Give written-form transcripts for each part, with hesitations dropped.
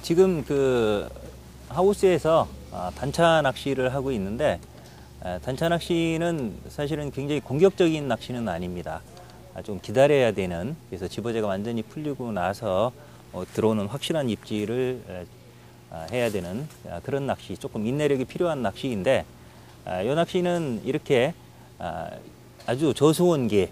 지금 그 하우스에서 단차 낚시를 하고 있는데, 단차 낚시는 사실은 굉장히 공격적인 낚시는 아닙니다. 좀 기다려야 되는, 그래서 집어제가 완전히 풀리고 나서 들어오는 확실한 입질을 해야 되는 그런 낚시, 조금 인내력이 필요한 낚시인데, 이 낚시는 이렇게 아주 저수온기,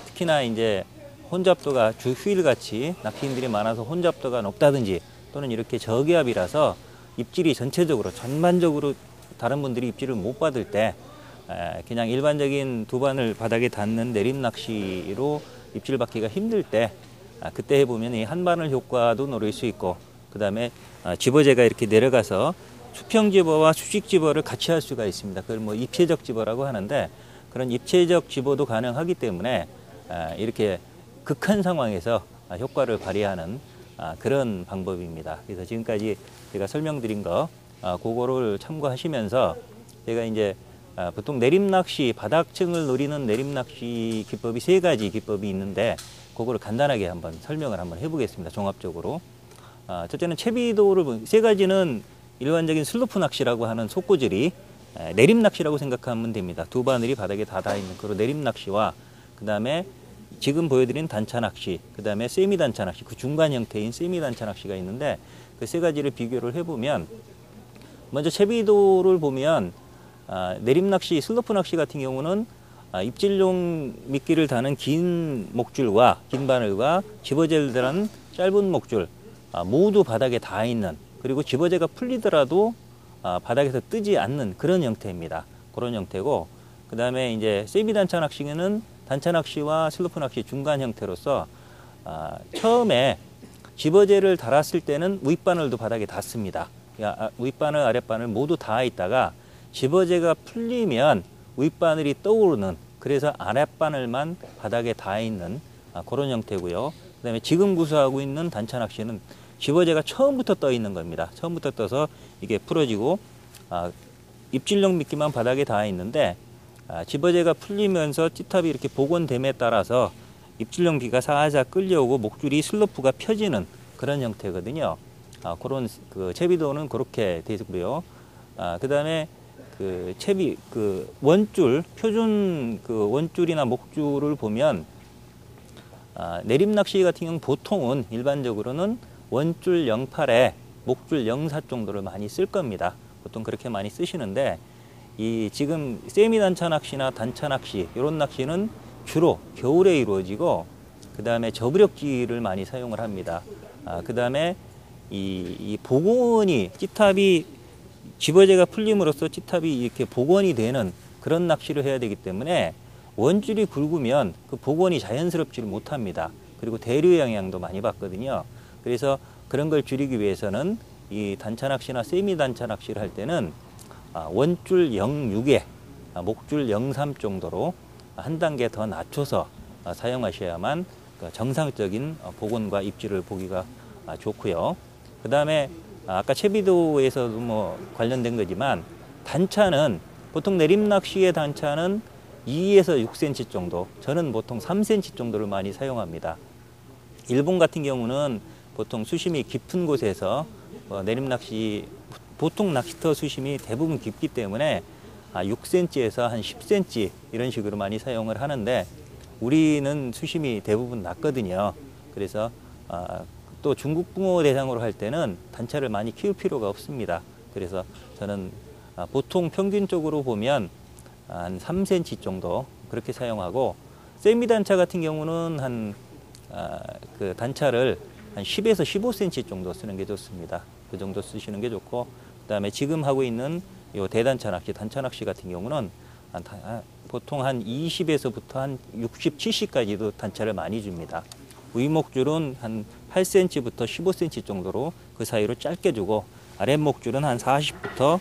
특히나 이제 혼잡도가 주 휴일같이 낚시인들이 많아서 혼잡도가 높다든지 또는 이렇게 저기압이라서 입질이 전반적으로 다른 분들이 입질을 못 받을 때 그냥 일반적인 두 바늘 바닥에 닿는 내림 낚시로 입질 받기가 힘들 때 그때 해보면 이 한 바늘 효과도 노릴 수 있고, 그 다음에 집어제가 이렇게 내려가서 수평 집어와 수직 집어를 같이 할 수가 있습니다. 그걸 뭐 입체적 집어라고 하는데, 그런 입체적 집어도 가능하기 때문에 이렇게 극한 상황에서 효과를 발휘하는 그런 방법입니다. 그래서 지금까지 제가 설명드린 거 그거를 참고하시면서, 제가 이제 보통 내림낚시, 바닥층을 노리는 내림낚시 기법이 3가지 기법이 있는데, 그거를 간단하게 한번 설명을 한번 해보겠습니다. 종합적으로. 첫째는 채비도를 3가지는 일반적인 슬로프 낚시라고 하는 속고질이 내림낚시라고 생각하면 됩니다. 두 바늘이 바닥에 닿아 있는 그런 내림낚시와, 그 다음에 지금 보여드린 단차 낚시, 그 다음에 세미 단차 낚시, 그 중간 형태인 세미 단차 낚시가 있는데, 그 3가지를 비교를 해보면, 먼저 채비도를 보면 내림 낚시, 슬로프 낚시 같은 경우는 입질용 미끼를 다는 긴 목줄과 긴 바늘과 집어제를 다는 짧은 목줄 모두 바닥에 닿아 있는, 그리고 집어제가 풀리더라도 바닥에서 뜨지 않는 그런 형태입니다. 그런 형태고, 그 다음에 이제 세미 단차 낚시는 단차 낚시와 슬로프 낚시 중간 형태로서 처음에 집어제를 달았을 때는 윗바늘도 바닥에 닿습니다. 윗바늘, 아랫바늘 모두 닿아 있다가 집어제가 풀리면 윗바늘이 떠오르는, 그래서 아랫바늘만 바닥에 닿아 있는 그런 형태고요. 그 다음에 지금 구사하고 있는 단차 낚시는 집어제가 처음부터 떠 있는 겁니다. 처음부터 떠서 이게 풀어지고 입질용 미끼만 바닥에 닿아 있는데, 집어제가 풀리면서 찌탑이 이렇게 복원됨에 따라서 입질용 비가 살짝 끌려오고 목줄이 슬로프가 펴지는 그런 형태거든요. 그런 그 채비도는 그렇게 되어 있고요. 그 다음에 그 채비, 그 원줄, 표준 그 원줄이나 목줄을 보면 내림 낚시 같은 경우는 보통은 일반적으로는 원줄 08에 목줄 04 정도를 많이 쓸 겁니다. 보통 그렇게 많이 쓰시는데, 이 지금 세미 단차 낚시나 단차 낚시 이런 낚시는 주로 겨울에 이루어지고, 그 다음에 저부력지를 많이 사용을 합니다. 그 다음에 이 복원이, 찌탑이 집어제가 풀림으로써 찌탑이 이렇게 복원이 되는 그런 낚시를 해야 되기 때문에 원줄이 굵으면 그 복원이 자연스럽지를 못합니다. 그리고 대류 영향도 많이 받거든요. 그래서 그런 걸 줄이기 위해서는 이 단차 낚시나 세미 단차 낚시를 할 때는 원줄 06에 목줄 03 정도로 한 단계 더 낮춰서 사용하셔야만 정상적인 복원과 입질을 보기가 좋고요. 그 다음에 아까 채비도에서도 뭐 관련된 거지만, 단차는 보통 내림 낚시의 단차는 2에서 6cm 정도, 저는 보통 3cm 정도를 많이 사용합니다. 일본 같은 경우는 보통 수심이 깊은 곳에서 내림 낚시, 보통 낚시터 수심이 대부분 깊기 때문에 6cm에서 한 10cm 이런 식으로 많이 사용을 하는데, 우리는 수심이 대부분 낮거든요. 그래서 또 중국 붕어 대상으로 할 때는 단차를 많이 키울 필요가 없습니다. 그래서 저는 보통 평균적으로 보면 한 3cm 정도 그렇게 사용하고, 세미 단차 같은 경우는 그 단차를 한 10에서 15cm 정도 쓰는 게 좋습니다. 그 정도 쓰시는 게 좋고, 그 다음에 지금 하고 있는 요 대단차 낚시, 단차 낚시 같은 경우는 보통 한 20에서부터 한 60, 70까지도 단차를 많이 줍니다. 윗목줄은 한 8cm부터 15cm 정도로 그 사이로 짧게 주고, 아랫목줄은 한 40부터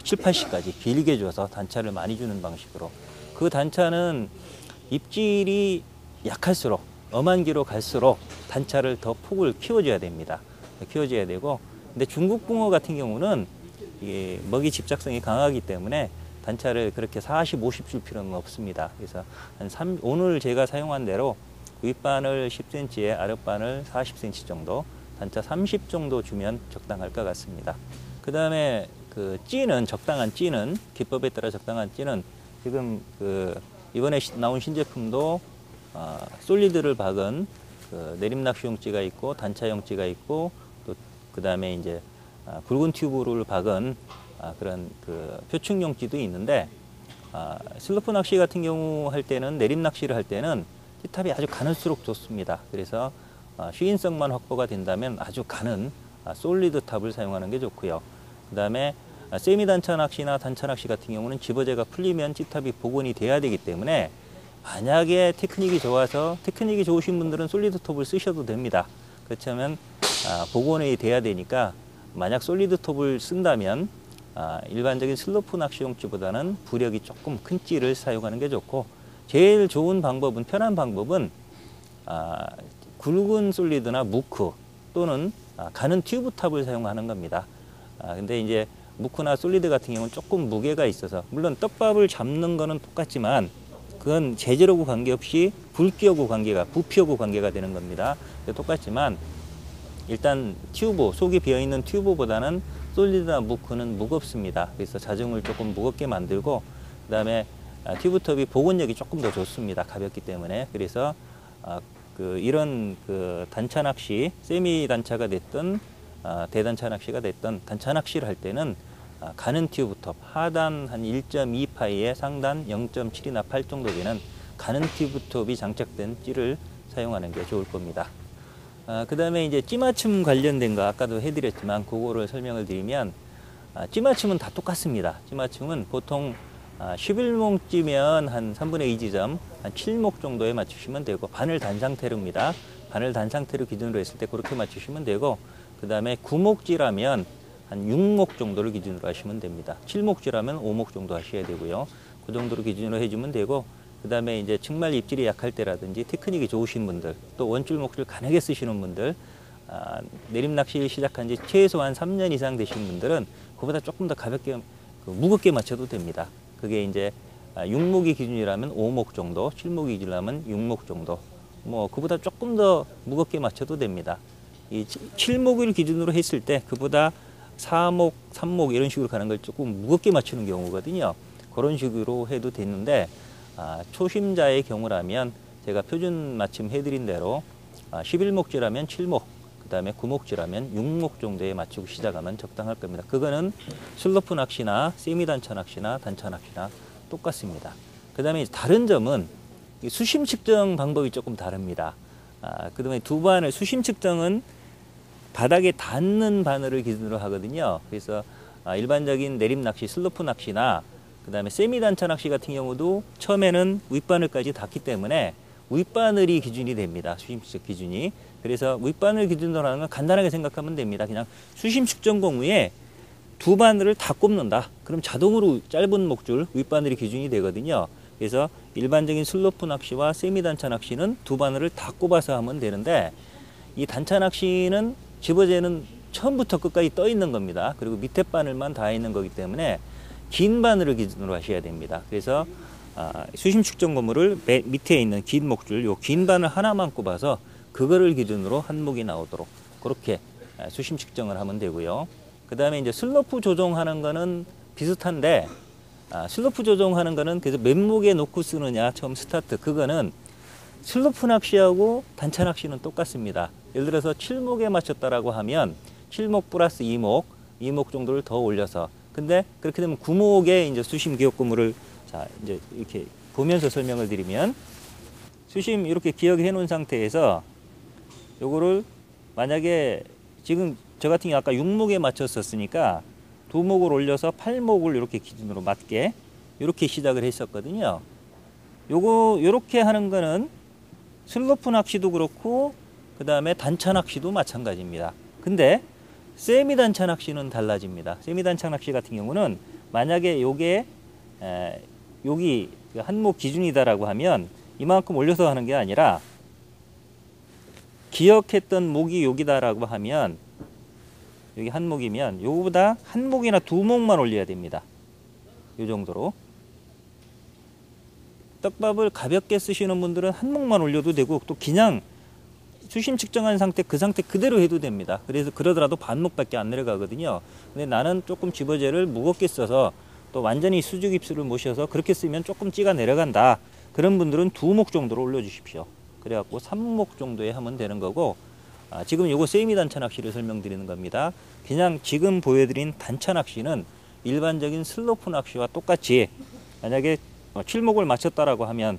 7, 80까지 길게 줘서 단차를 많이 주는 방식으로. 그 단차는 입질이 약할수록, 엄한 기로 갈수록 단차를 더 폭을 키워줘야 됩니다. 키워줘야 되고, 근데 중국 붕어 같은 경우는 이게 먹이 집착성이 강하기 때문에 단차를 그렇게 40, 50 줄 필요는 없습니다. 그래서 오늘 제가 사용한 대로 윗바늘 10cm에 아랫바늘 40cm 정도 단차 30 정도 주면 적당할 것 같습니다. 그 다음에 그 찌는, 적당한 찌는, 기법에 따라 적당한 찌는 지금 그 이번에 나온 신제품도 솔리드를 박은 그 내림낚시용 찌가 있고 단차용 찌가 있고 또 그 다음에 이제 굵은 튜브를 박은 그런 그 표층용 찌도 있는데 슬로프 낚시 같은 경우 할 때는 내림 낚시를 할 때는 찌탑이 아주 가늘수록 좋습니다. 그래서 시인성만 확보가 된다면 아주 가는 솔리드 탑을 사용하는 게 좋고요. 그 다음에 세미 단차 낚시나 단차 낚시 같은 경우는 집어제가 풀리면 찌탑이 복원이 돼야 되기 때문에 만약에 테크닉이 좋아서 테크닉이 좋으신 분들은 솔리드 톱을 쓰셔도 됩니다. 그렇다면 복원이 돼야 되니까 만약 솔리드 톱을 쓴다면 일반적인 슬로프 낚시용 찌보다는 부력이 조금 큰 찌를 사용하는 게 좋고 제일 좋은 방법은 편한 방법은 굵은 솔리드나 무크 또는 가는 튜브 탑을 사용하는 겁니다. 근데 이제 무크나 솔리드 같은 경우는 조금 무게가 있어서 물론 떡밥을 잡는 거는 똑같지만 그건 재질하고 관계없이 굵기하고 관계가 부피하고 관계가 되는 겁니다. 똑같지만 일단 튜브, 속이 비어있는 튜브보다는 솔리드나 무크는 무겁습니다. 그래서 자중을 조금 무겁게 만들고 그 다음에 튜브톱이 복원력이 조금 더 좋습니다. 가볍기 때문에. 그래서 이런 그 단차 낚시, 세미 단차가 됐든 대단차 낚시가 됐든 단차 낚시를 할 때는 가는 튜브톱, 하단 한 1.2파이에 상단 0.7이나 8 정도 되는 가는 튜브톱이 장착된 찌를 사용하는 게 좋을 겁니다. 그 다음에 이제 찌맞춤 관련된 거 아까도 해드렸지만 그거를 설명을 드리면 찌맞춤은 다 똑같습니다. 찌맞춤은 보통 11목 찌면 한 3분의 2 지점, 한 7목 정도에 맞추시면 되고 바늘 단 상태로입니다. 바늘 단 상태로 기준으로 했을 때 그렇게 맞추시면 되고 그 다음에 9목 찌라면 한 6목 정도를 기준으로 하시면 됩니다. 7목 찌라면 5목 정도 하셔야 되고요. 그 정도로 기준으로 해주면 되고 그 다음에 이제 정말 입질이 약할 때라든지 테크닉이 좋으신 분들 또 원줄 목줄 가늘게 쓰시는 분들 내림 낚시 시작한 지 최소한 3년 이상 되신 분들은 그보다 조금 더 가볍게 무겁게 맞춰도 됩니다. 그게 이제 6목이 기준이라면 5목 정도, 7목이 기준이라면 6목 정도 뭐 그보다 조금 더 무겁게 맞춰도 됩니다. 이 7목을 기준으로 했을 때 그보다 4목, 3목 이런 식으로 가는 걸 조금 무겁게 맞추는 경우거든요. 그런 식으로 해도 되는데 초심자의 경우라면 제가 표준 맞춤 해드린 대로 11목지라면 7목, 그 다음에 9목지라면 6목 정도에 맞추고 시작하면 적당할 겁니다. 그거는 슬로프 낚시나 세미 단차 낚시나 단차 낚시나 똑같습니다. 그 다음에 다른 점은 수심 측정 방법이 조금 다릅니다. 그 다음에 두 바늘, 수심 측정은 바닥에 닿는 바늘을 기준으로 하거든요. 그래서 일반적인 내림 낚시, 슬로프 낚시나 그 다음에 세미 단차 낚시 같은 경우도 처음에는 윗바늘까지 닿기 때문에 윗바늘이 기준이 됩니다. 수심 측정 기준이. 그래서 윗바늘 기준으로 하는 건 간단하게 생각하면 됩니다. 그냥 수심 측정 공후에 두 바늘을 다 꼽는다. 그럼 자동으로 짧은 목줄 윗바늘이 기준이 되거든요. 그래서 일반적인 슬로프 낚시와 세미 단차 낚시는 두 바늘을 다 꼽아서 하면 되는데 이 단차 낚시는 집어제는 처음부터 끝까지 떠 있는 겁니다. 그리고 밑에 바늘만 닿아 있는 거기 때문에 긴 바늘을 기준으로 하셔야 됩니다. 그래서 수심 측정 고무를 밑에 있는 긴 목줄, 요 긴 바늘 하나만 꼽아서 그거를 기준으로 한 목이 나오도록 그렇게 수심 측정을 하면 되고요. 그 다음에 이제 슬로프 조정하는 거는 비슷한데 슬로프 조정하는 거는 그래서 몇 목에 놓고 쓰느냐 처음 스타트 그거는 슬로프 낚시하고 단차 낚시는 똑같습니다. 예를 들어서 7목에 맞췄다라고 하면 7목 플러스 2목, 2목 정도를 더 올려서 근데 그렇게 되면 9목에 이제 수심 기억 고무를 자 이제 이렇게 보면서 설명을 드리면 수심 이렇게 기억해 놓은 상태에서 요거를 만약에 지금 저 같은 경우 아까 6목에 맞췄었으니까 2목을 올려서 8목을 이렇게 기준으로 맞게 이렇게 시작을 했었거든요. 요렇게 하는 거는 슬로프 낚시도 그렇고 그 다음에 단차 낚시도 마찬가지입니다. 근데 세미 단차 낚시는 달라집니다. 세미 단차 낚시 같은 경우는 만약에 요게 여기 한목 기준이다라고 하면 이만큼 올려서 하는 게 아니라 기억했던 목이 여기다라고 하면 여기 한목이면 요거보다 한목이나 두 목만 올려야 됩니다. 요 정도로. 떡밥을 가볍게 쓰시는 분들은 한목만 올려도 되고 또 그냥 수심 측정한 상태 그 상태 그대로 해도 됩니다. 그래서 그러더라도 반목밖에 안 내려가거든요. 근데 나는 조금 집어제를 무겁게 써서 또 완전히 수직 입수를 모셔서 그렇게 쓰면 조금 찌가 내려간다. 그런 분들은 2목 정도로 올려주십시오. 그래갖고 3목 정도에 하면 되는 거고, 지금 요거 세미 단차 낚시를 설명드리는 겁니다. 그냥 지금 보여드린 단차 낚시는 일반적인 슬로프 낚시와 똑같이 만약에 칠목을 맞췄다라고 하면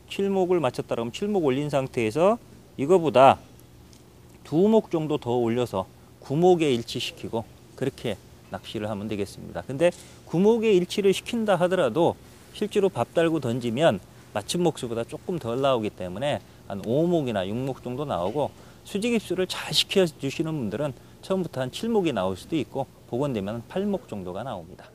칠목 올린 상태에서 이거보다 2목 정도 더 올려서 9목에 일치시키고 그렇게 낚시를 하면 되겠습니다. 근데 9목에 일치를 시킨다 하더라도 실제로 밥 달고 던지면 맞춤 목수보다 조금 덜 나오기 때문에 한 5목이나 6목 정도 나오고, 수직 입수를 잘 시켜 주시는 분들은 처음부터 한 7목이 나올 수도 있고 복원되면 8목 정도가 나옵니다.